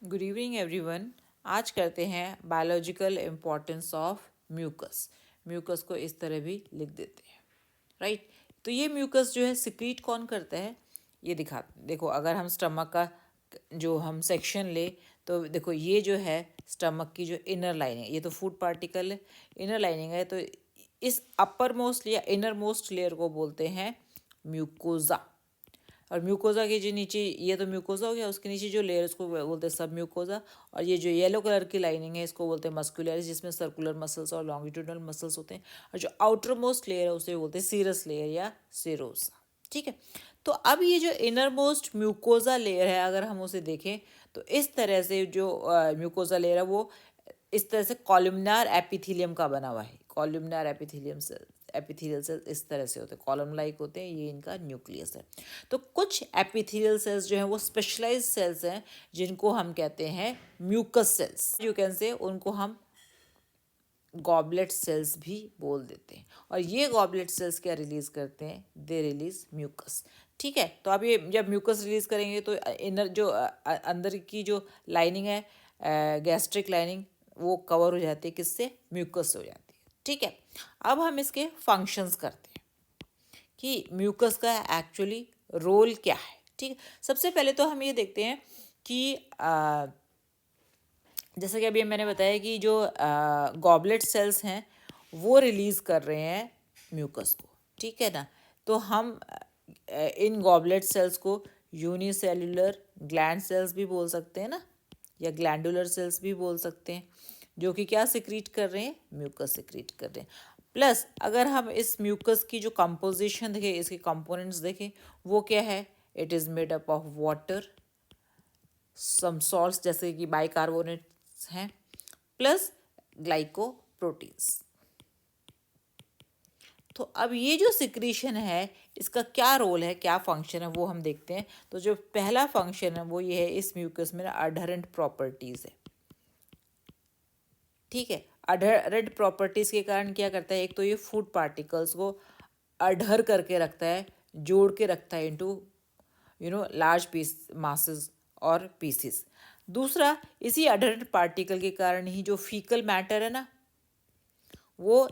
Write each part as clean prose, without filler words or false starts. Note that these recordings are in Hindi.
Good evening everyone. आज करते हैं biological importance of mucus. Mucus को इस तरह भी लिख देते हैं, राइट। तो ये म्यूकस जो है सिक्रीट कौन करता है, ये देखो अगर हम स्टमक का जो हम सेक्शन ले तो देखो ये जो है स्टमक की जो इनर लाइनिंग, ये तो फूड पार्टिकल है, इनर लाइनिंग है। तो इस अपर मोस्ट या इनर मोस्ट लेयर को बोलते हैं म्यूकोजा। और म्यूकोजा के जो नीचे, ये तो म्यूकोजा हो गया, उसके नीचे जो लेयर उसको बोलते हैं सब म्यूकोजा। और ये जो येलो कलर की लाइनिंग है इसको बोलते हैं मस्कुलरिस, जिसमें सर्कुलर मसल्स और लॉन्गिट्यूडनल मसल्स होते हैं। और जो आउटर मोस्ट लेयर है उसे बोलते हैं सीरस लेयर या सीरोसा, ठीक है। तो अब ये जो इनर मोस्ट म्यूकोजा लेयर है, अगर हम उसे देखें तो इस तरह से जो म्यूकोजा लेयर है वो इस तरह से कॉलमनार एपिथेलियम का बना हुआ है। कॉलमनार एपिथेलियल सेल्स इस तरह से होते हैं, कॉलम लाइक होते हैं, ये इनका न्यूक्लियस है। तो कुछ एपिथेलियल सेल्स जो हैं वो स्पेशलाइज्ड सेल्स हैं जिनको हम कहते हैं mucus sales, you can say उनको हम गॉबलेट सेल्स भी बोल देते हैं। और ये गॉबलेट सेल्स क्या रिलीज करते हैं, दे रिलीज म्यूकस, ठीक है। तो अब ये जब म्यूकस रिलीज करेंगे तो इनर जो अंदर की जो लाइनिंग है, गैस्ट्रिक लाइनिंग, वो कवर हो जाती है किससे, म्यूकस हो जाती है, ठीक है। अब हम इसके फंक्शंस करते हैं कि म्यूकस का एक्चुअली रोल क्या है, ठीक है। सबसे पहले तो हम ये देखते हैं कि जैसा कि अभी मैंने बताया कि जो गॉबलेट सेल्स हैं वो रिलीज़ कर रहे हैं म्यूकस को, ठीक है ना। तो हम इन गॉबलेट सेल्स को यूनिसेल्युलर ग्लैंड सेल्स भी बोल सकते हैं ना, या ग्लैंडुलर सेल्स भी बोल सकते हैं, जो कि क्या सिक्रीट कर रहे हैं, म्यूकस सिक्रीट कर रहे हैं। प्लस अगर हम इस म्यूकस की जो कंपोजिशन देखें, इसके कंपोनेंट्स देखें, वो क्या है, it is made up of water, some salts जैसे कि बाइकार्बोनेट्स हैं, प्लस ग्लाइकोप्रोटीन्स। तो अब ये जो सिक्रीशन है इसका क्या रोल है, क्या फंक्शन है, वो हम देखते हैं। तो जो पहला फंक्शन है वो ये है, इस म्यूकस में अडहरेंट प्रॉपर्टीज़ है, ठीक है। अडहरेंट प्रॉपर्टीज़ के कारण क्या करता है, एक तो ये फूड पार्टिकल्स को अडहर करके रखता है, जोड़ के रखता है इनटू लार्ज पीस मासेस और पीसेस। दूसरा, इसी अडहरेंट पार्टिकल के कारण ही जो फीकल मैटर है ना, वो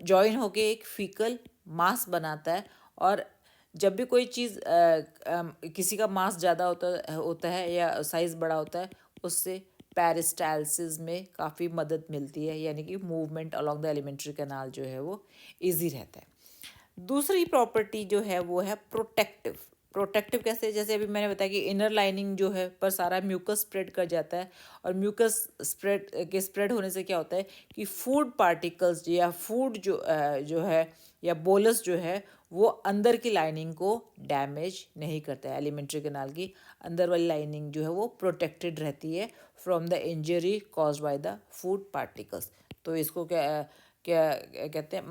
जॉइन होके एक फीकल मास बनाता है। और जब भी कोई चीज़ किसी का मास ज़्यादा होता है या साइज़ बड़ा होता है, उससे पेरिस्टालसिस में काफ़ी मदद मिलती है, यानी कि movement along the alimentary canal जो है वो इजी रहता है। दूसरी प्रॉपर्टी जो है वो है प्रोटेक्टिव। प्रोटेक्टिव कैसे, जैसे अभी मैंने बताया कि इनर लाइनिंग जो है पर सारा म्यूकस स्प्रेड कर जाता है। और म्यूकस स्प्रेड होने से क्या होता है कि फूड पार्टिकल्स या फूड जो है या बोलस जो है वो अंदर की लाइनिंग को डैमेज नहीं करता है। एलिमेंट्री कैनाल की अंदर वाली लाइनिंग जो है वो प्रोटेक्टेड रहती है from the injury caused by the food particles. तो इसको क्या क्या कहते हैं,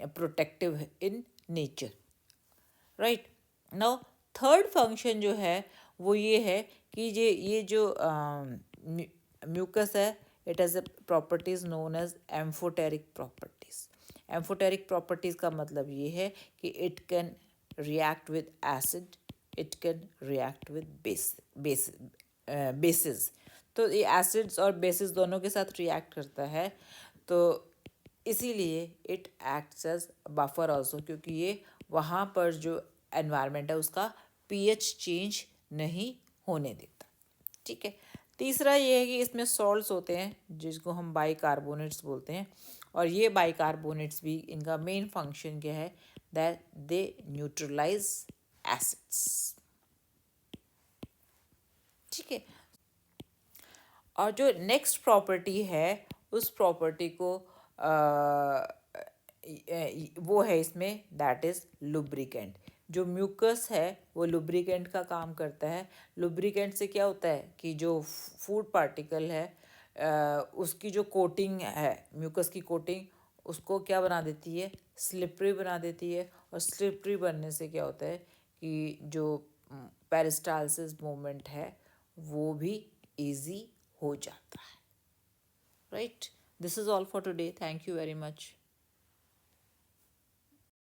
protective in nature, right. Now third function जो है वो ये है कि ये जो म्यूकस है, it has a properties known as amphoteric properties. Amphoteric properties का मतलब ये है कि it can react with acid, it can react with bases. तो ये एसिड्स और बेसिस दोनों के साथ रिएक्ट करता है। तो इसीलिए it acts as buffer also, क्योंकि ये वहाँ पर जो एनवायरनमेंट है उसका पीएच चेंज नहीं होने देता, ठीक है। तीसरा ये है कि इसमें सॉल्ट्स होते हैं जिसको हम बाइकार्बोनेट्स बोलते हैं। और ये बाइकार्बोनेट्स भी, इनका मेन फंक्शन क्या है, दैट दे न्यूट्रलाइज एसिड्स, ठीक है। और जो नेक्स्ट प्रॉपर्टी है उस प्रॉपर्टी को वो है इसमें, दैट इज़ लुब्रिकेंट। जो म्यूकस है वो लुब्रिकेंट का काम करता है। लुब्रिकेंट से क्या होता है कि जो फूड पार्टिकल है उसकी जो कोटिंग है, म्यूकस की कोटिंग, उसको क्या बना देती है, स्लिपरी बना देती है। और स्लिपरी बनने से क्या होता है कि जो पेरिस्टालसिस मूवमेंट है वो भी इजी हो जाता है, right. This is all for today, thank you very much.